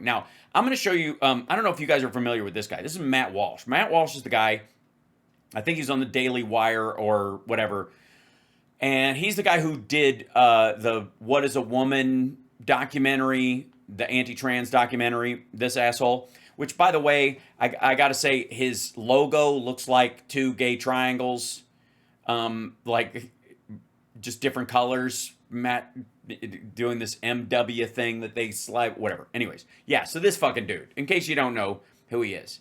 Now, I'm going to show you, I don't know if you guys are familiar with this guy. This is Matt Walsh. Matt Walsh is the guy, I think he's on the Daily Wire or whatever. And he's the guy who did the What is a Woman documentary, the anti-trans documentary, this asshole. Which, by the way, I got to say, his logo looks like two gay triangles, like just different colors. Matt doing this MW thing that they slide, whatever. Anyways, yeah, so this fucking dude, in case you don't know who he is.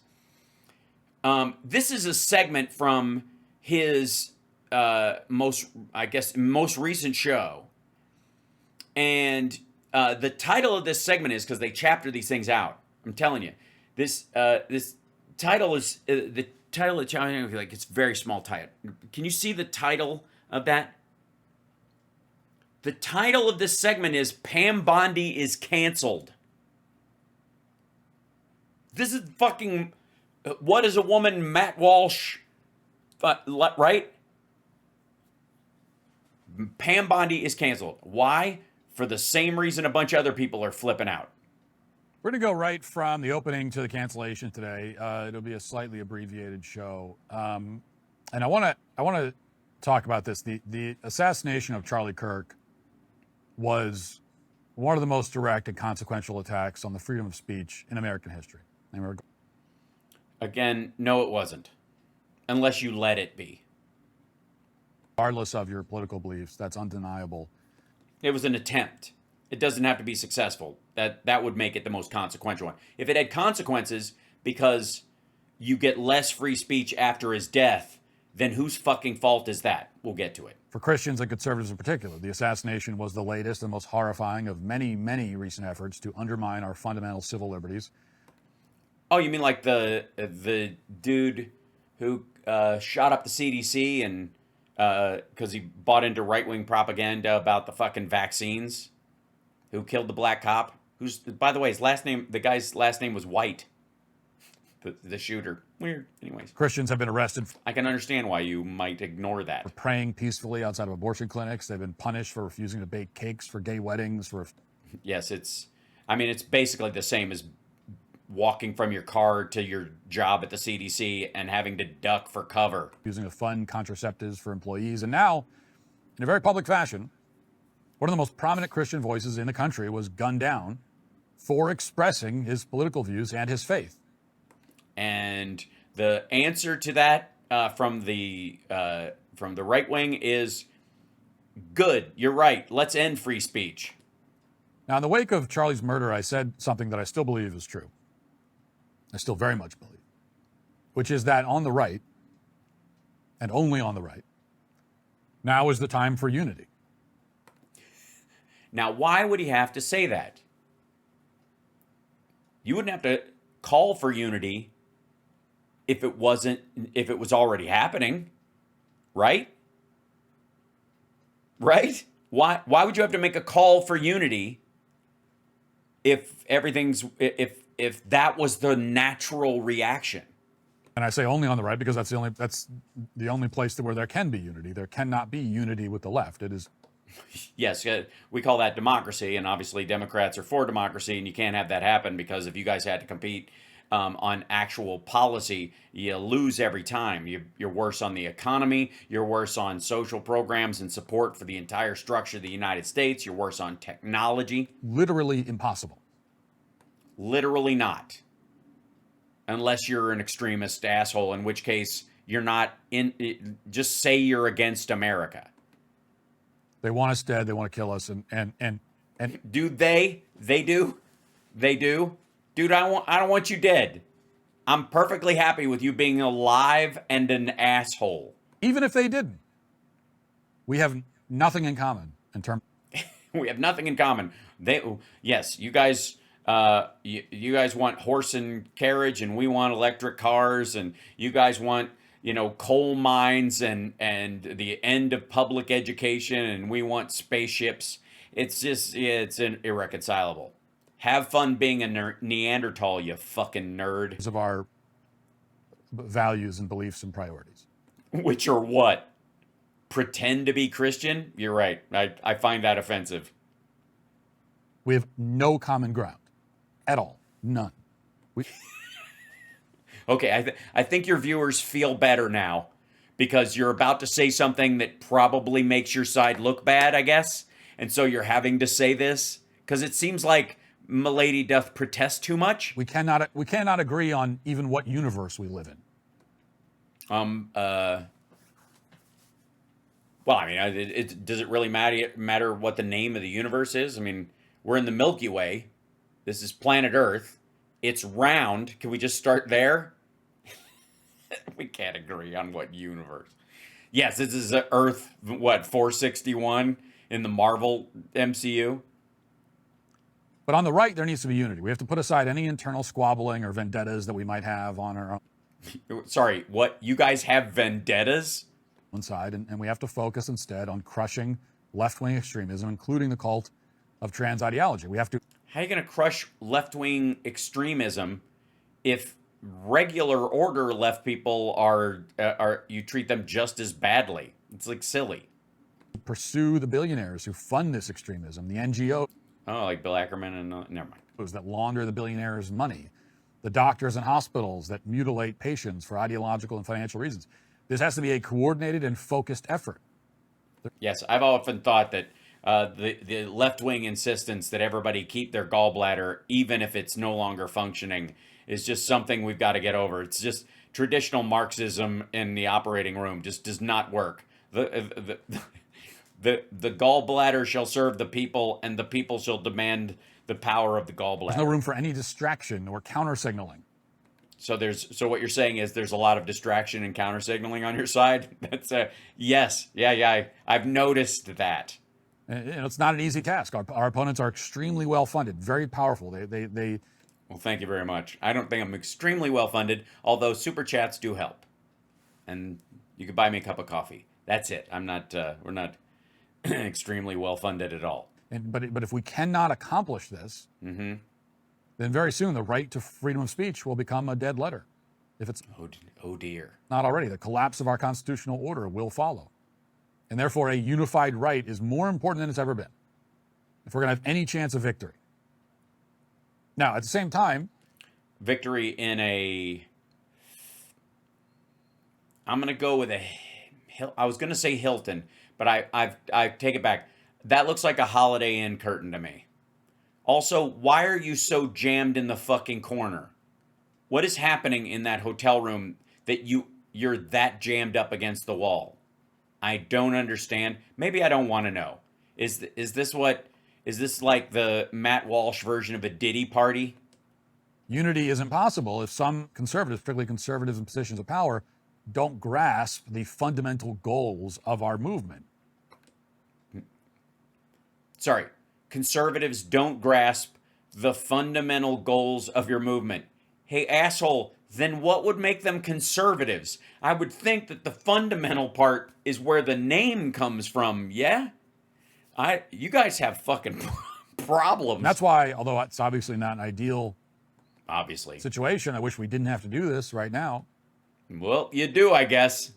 This is a segment from his most recent show. And the title of this segment is, because they chapter these things out, I'm telling you, this title is, the title of the like, it's very small title. Can you see the title of that? The title of this segment is Pam Bondi is Canceled. This is fucking What is a Woman, Matt Walsh, right? Pam Bondi is canceled. Why? For the same reason a bunch of other people are flipping out. We're going to go right from the opening to the cancellation today. It'll be a slightly abbreviated show. And I want to talk about this. The assassination of Charlie Kirk was one of the most direct and consequential attacks on the freedom of speech in American history. And again, no, it wasn't. Unless you let it be. Regardless of your political beliefs, that's undeniable. It was an attempt. It doesn't have to be successful. That would make it the most consequential one. If it had consequences because you get less free speech after his death, then whose fucking fault is that? We'll get to it. For Christians and conservatives in particular, the assassination was the latest and most horrifying of many, many recent efforts to undermine our fundamental civil liberties. Oh, you mean like the dude who shot up the CDC and because he bought into right-wing propaganda about the fucking vaccines, who killed the black cop, who's, by the way, the guy's last name was White, the shooter. Weird. Anyways. Christians have been arrested. I can understand why you might ignore that. For praying peacefully outside of abortion clinics. They've been punished for refusing to bake cakes for gay weddings. Yes, it's basically the same as walking from your car to your job at the CDC and having to duck for cover. Using to fund contraceptives for employees. And now, in a very public fashion, one of the most prominent Christian voices in the country was gunned down for expressing his political views and his faith. And the answer to that from the right wing is, good, you're right, let's end free speech. Now, in the wake of Charlie's murder, I said something that I still believe is true. I still very much believe, which is that on the right, and only on the right, now is the time for unity. Now, why would he have to say that? You wouldn't have to call for unity if it was already happening, right? Right? Why would you have to make a call for unity if that was the natural reaction? And I say only on the right because that's the only place where there can be unity. There cannot be unity with the left. It is. Yes, we call that democracy, and obviously Democrats are for democracy, and you can't have that happen because if you guys had to compete on actual policy, you lose every time. You're worse on the economy, you're worse on social programs and support for the entire structure of the United States, you're worse on technology. Literally impossible. Literally not. Unless you're an extremist asshole, in which case you're not in. Just say you're against America. They want us dead. They want to kill us. And do they? They do. They do. Dude, I don't want you dead. I'm perfectly happy with you being alive and an asshole. Even if they didn't, we have nothing in common in terms. We have nothing in common. Yes, you guys. You guys want horse and carriage, and we want electric cars, and you guys want, coal mines and the end of public education, and we want spaceships. It's just, it's irreconcilable. Have fun being a Neanderthal, you fucking nerd. Of our values and beliefs and priorities. Which are what? Pretend to be Christian? You're right. I find that offensive. We have no common ground at all. None. Okay, I think your viewers feel better now because you're about to say something that probably makes your side look bad, I guess. And so you're having to say this because it seems like Milady doth protest too much. We cannot agree on even what universe we live in. Well, I mean, does it really matter what the name of the universe is? I mean, we're in the Milky Way. This is planet Earth. It's round. Can we just start there? We can't agree on what universe. Yes, this is Earth, what, 461 in the Marvel MCU? But on the right, there needs to be unity. We have to put aside any internal squabbling or vendettas that we might have on our Sorry, what? You guys have vendettas? own side, and we have to focus instead on crushing left-wing extremism, including the cult of trans ideology. We have to. How are you going to crush left-wing extremism if regular order left people are you treat them just as badly? It's like silly. Pursue the billionaires who fund this extremism, the NGOs Oh, like Bill Ackerman and never mind. that launder the billionaires' money, the doctors and hospitals that mutilate patients for ideological and financial reasons. This has to be a coordinated and focused effort. Yes, I've often thought that the left-wing insistence that everybody keep their gallbladder, even if it's no longer functioning, is just something we've got to get over. It's just traditional Marxism in the operating room just does not work. The gallbladder shall serve the people, and the people shall demand the power of the gallbladder. There's no room for any distraction or counter signaling. So what you're saying is there's a lot of distraction and counter signaling on your side. That's yes, yeah. I've noticed that. It's not an easy task. Our opponents are extremely well funded, very powerful. They Well, thank you very much. I don't think I'm extremely well funded, although super chats do help, and you can buy me a cup of coffee. That's it. I'm not. We're not extremely well funded at all. But if we cannot accomplish this, then very soon the right to freedom of speech will become a dead letter. If it's Oh dear. not already, the collapse of our constitutional order will follow. And therefore, a unified right is more important than it's ever been if we're going to have any chance of victory. Now, at the same time, Victory in I'm going to go with I was going to say Hilton, but I take it back. That looks like a Holiday Inn curtain to me. Also, why are you so jammed in the fucking corner? What is happening in that hotel room that you're that jammed up against the wall? I don't understand. Maybe I don't want to know. Is this like the Matt Walsh version of a Diddy party? unity isn't possible if some conservatives, particularly conservatives in positions of power, don't grasp the fundamental goals of our movement. Sorry, conservatives don't grasp the fundamental goals of your movement. Hey, asshole, then what would make them conservatives? I would think that the fundamental part is where the name comes from, yeah? You guys have fucking problems. And that's why, although it's obviously not an ideal obviously situation, I wish we didn't have to do this right now. Well, you do, I guess.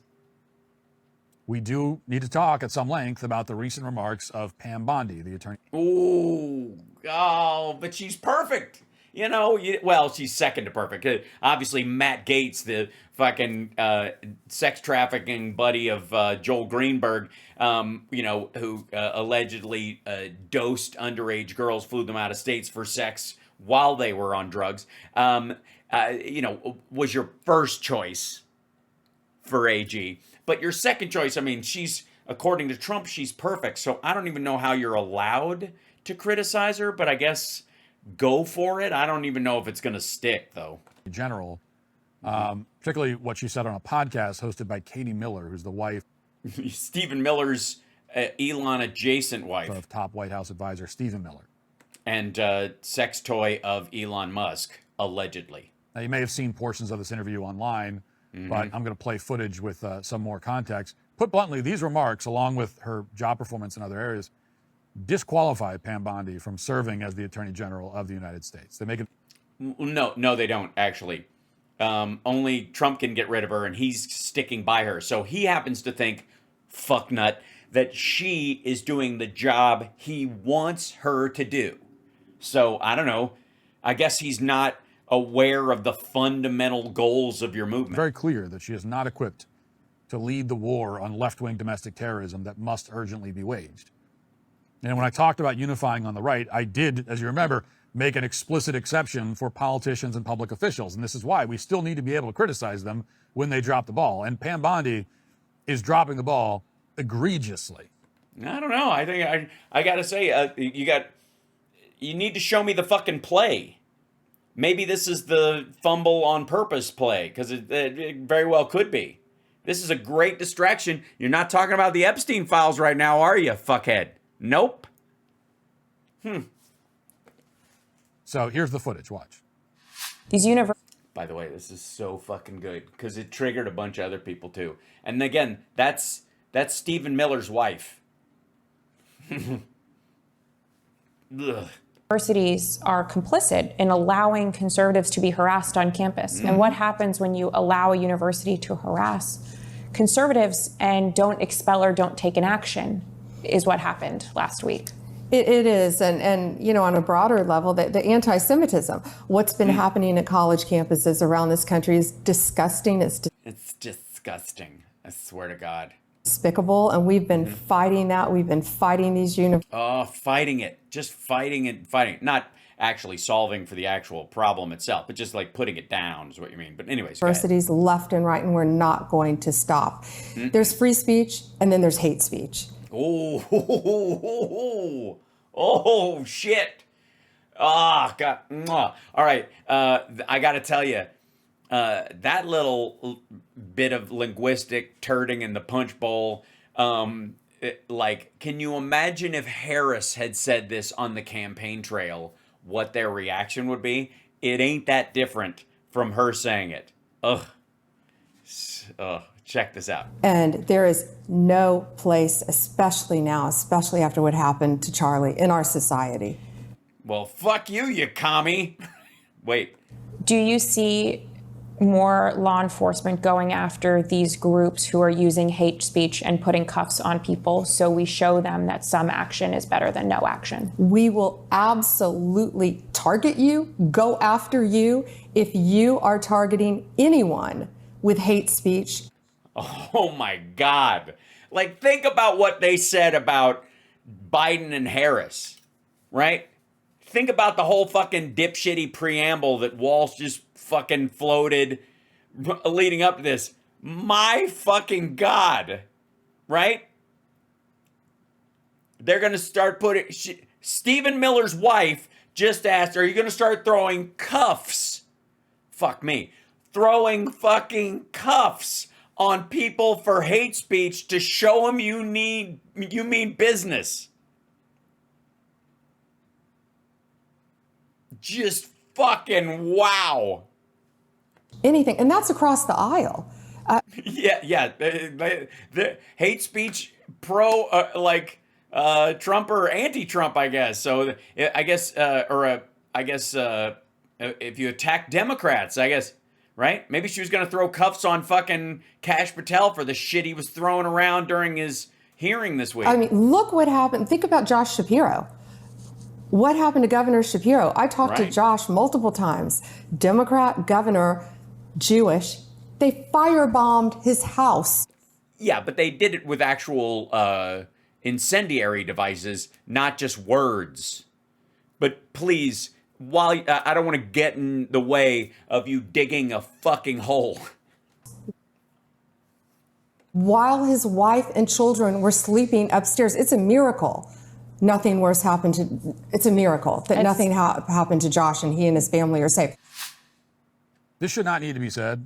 We do need to talk at some length about the recent remarks of Pam Bondi, the attorney. Ooh, but she's perfect. You know, well, she's second to perfect. Obviously, Matt Gaetz, the fucking sex trafficking buddy of Joel Greenberg, who allegedly dosed underage girls, flew them out of states for sex while they were on drugs, was your first choice for AG. But your second choice, I mean, according to Trump, she's perfect. So I don't even know how you're allowed to criticize her, but I guess go for it. I don't even know if it's going to stick, though. In general, particularly what she said on a podcast hosted by Katie Miller, who's the wife Stephen Miller's Elon adjacent wife of top White House advisor Stephen Miller. And sex toy of Elon Musk, allegedly. Now, you may have seen portions of this interview online, but I'm going to play footage with some more context. Put bluntly, these remarks, along with her job performance in other areas, disqualify Pam Bondi from serving as the Attorney General of the United States. They make it. No, they don't, actually. Only Trump can get rid of her, and he's sticking by her. So he happens to think, fucknut, that she is doing the job he wants her to do. So, I don't know, I guess he's not aware of the fundamental goals of your movement. Very clear that she is not equipped to lead the war on left-wing domestic terrorism that must urgently be waged. And when I talked about unifying on the right, I did, as you remember, make an explicit exception for politicians and public officials. And this is why we still need to be able to criticize them when they drop the ball. And Pam Bondi is dropping the ball egregiously. I don't know. I think I got to say, you need to show me the fucking play. Maybe this is the fumble on purpose play, because it very well could be. This is a great distraction. You're not talking about the Epstein files right now, are you, fuckhead? Nope. So here's the footage. Watch. These By the way, this is so fucking good because it triggered a bunch of other people too. And again, that's Stephen Miller's wife. universities are complicit in allowing conservatives to be harassed on campus. And what happens when you allow a university to harass conservatives and don't expel or don't take an action is what happened last week. It is, and you know, on a broader level, the anti-Semitism, what's been happening at college campuses around this country is disgusting. It's disgusting. I swear to God. Despicable, and we've been fighting that. We've been fighting these fighting it. Just fighting it. Not actually solving for the actual problem itself, but just like putting it down is what you mean. But anyways, universities left and right, and we're not going to stop. There's free speech, and then there's hate speech. Oh, shit. Ah, God. Mwah. All right. I got to tell you, that little bit of linguistic turding in the punch bowl, can you imagine if Harris had said this on the campaign trail, what their reaction would be? It ain't that different from her saying it. Ugh. Check this out. And there is no place, especially now, especially after what happened to Charlie, in our society. Well, fuck you, you commie. Wait. Do you see more law enforcement going after these groups who are using hate speech and putting cuffs on people so we show them that some action is better than no action? We will absolutely target you, go after you, if you are targeting anyone with hate speech. Oh my God. Like, think about what they said about Biden and Harris, right? Think about the whole fucking dipshitty preamble that Walsh just fucking floated leading up to this. My fucking God, right? They're going to start putting... Stephen Miller's wife just asked, are you going to start throwing cuffs? Fuck me. Throwing fucking cuffs on people for hate speech to show them you mean business. Just fucking wow. Anything, and that's across the aisle. Yeah. The hate speech pro Trump or anti-Trump, I guess. So I guess if you attack Democrats, I guess. Right? Maybe she was going to throw cuffs on fucking Kash Patel for the shit he was throwing around during his hearing this week. I mean, look what happened. Think about Josh Shapiro. What happened to Governor Shapiro? I talked to Josh multiple times. Democrat governor, Jewish. They firebombed his house. Yeah, but they did it with actual incendiary devices, not just words. But please... While I don't want to get in the way of you digging a fucking hole. While his wife and children were sleeping upstairs, it's a miracle. Nothing worse happened to, it's a miracle that nothing happened to Josh and he and his family are safe. This should not need to be said.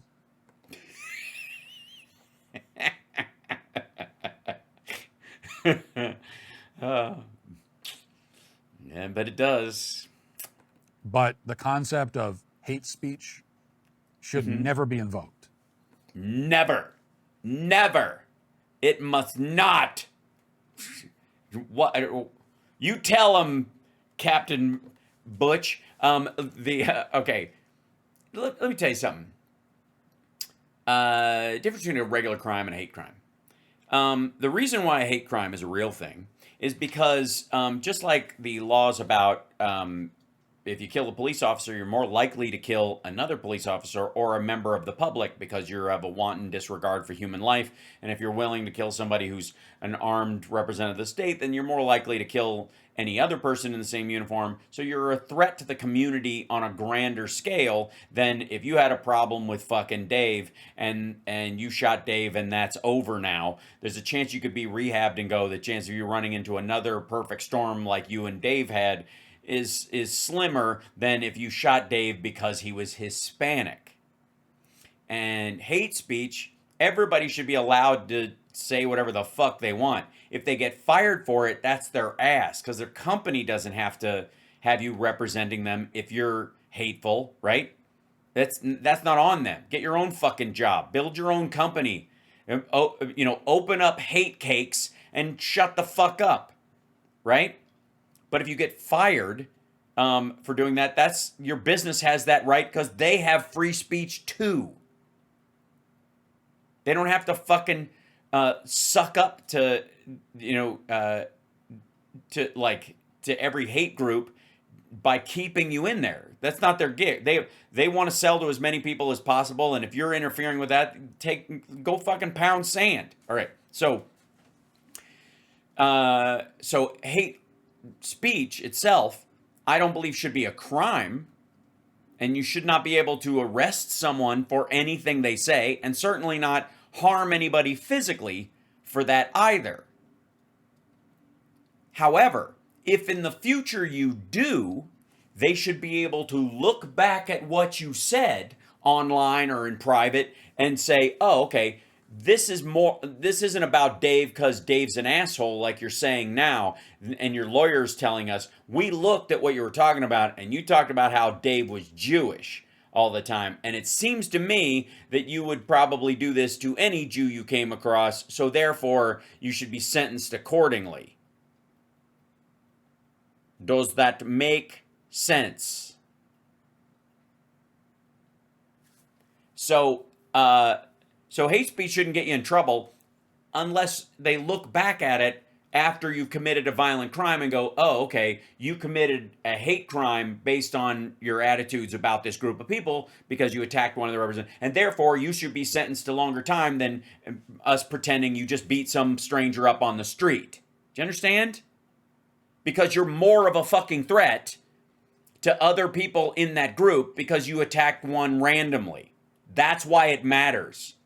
Yeah, but it does. But the concept of hate speech should never be invoked. Never. It must not. What? You tell him, Captain Butch. Okay. Let me tell you something. Difference between a regular crime and a hate crime. The reason why a hate crime is a real thing is because just like the laws about if you kill a police officer, you're more likely to kill another police officer or a member of the public because you have a wanton disregard for human life. And if you're willing to kill somebody who's an armed representative of the state, then you're more likely to kill any other person in the same uniform. So you're a threat to the community on a grander scale than if you had a problem with fucking Dave and you shot Dave and that's over now. There's a chance you could be rehabbed and go. The chance of you running into another perfect storm like you and Dave had is slimmer than if you shot Dave because he was Hispanic. And hate speech, everybody should be allowed to say whatever the fuck they want. If they get fired for it, that's their ass, because their company doesn't have to have you representing them if you're hateful, right? That's not on them. Get your own fucking job. Build your own company. Open up hate cakes and shut the fuck up, right? But if you get fired for doing that, that's your business has that right because they have free speech too. They don't have to fucking suck up to every hate group by keeping you in there. That's not their gig. They want to sell to as many people as possible, and if you're interfering with that, go fucking pound sand. All right. So hate speech itself, I don't believe should be a crime, and you should not be able to arrest someone for anything they say, and certainly not harm anybody physically for that either. However, if in the future you do, they should be able to look back at what you said online or in private and say, oh, okay, this isn't about Dave because Dave's an asshole like you're saying now, and your lawyer's telling us, we looked at what you were talking about, and you talked about how Dave was Jewish all the time. And it seems to me that you would probably do this to any Jew you came across, so therefore you should be sentenced accordingly. Does that make sense? So hate speech shouldn't get you in trouble unless they look back at it after you've committed a violent crime and go, oh, okay, you committed a hate crime based on your attitudes about this group of people because you attacked one of the representatives, and therefore you should be sentenced to longer time than us pretending you just beat some stranger up on the street. Do you understand? Because you're more of a fucking threat to other people in that group because you attacked one randomly. That's why it matters.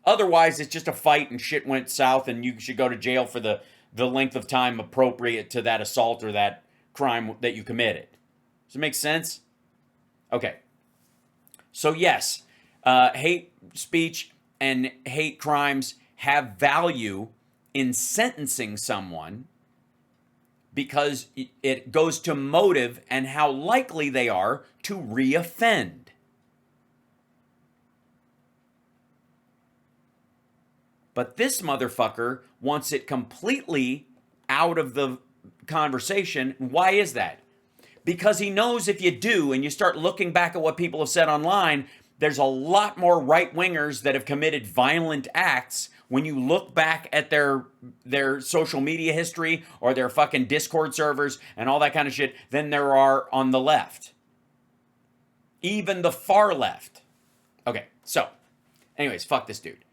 Otherwise, it's just a fight and shit went south and you should go to jail for the length of time appropriate to that assault or that crime that you committed. Does it make sense? Okay. So yes, hate speech and hate crimes have value in sentencing someone because it goes to motive and how likely they are to reoffend. But this motherfucker wants it completely out of the conversation. Why is that? Because he knows if you do and you start looking back at what people have said online, there's a lot more right-wingers that have committed violent acts when you look back at their social media history or their fucking Discord servers and all that kind of shit than there are on the left. Even the far left. Okay, so anyways, fuck this dude.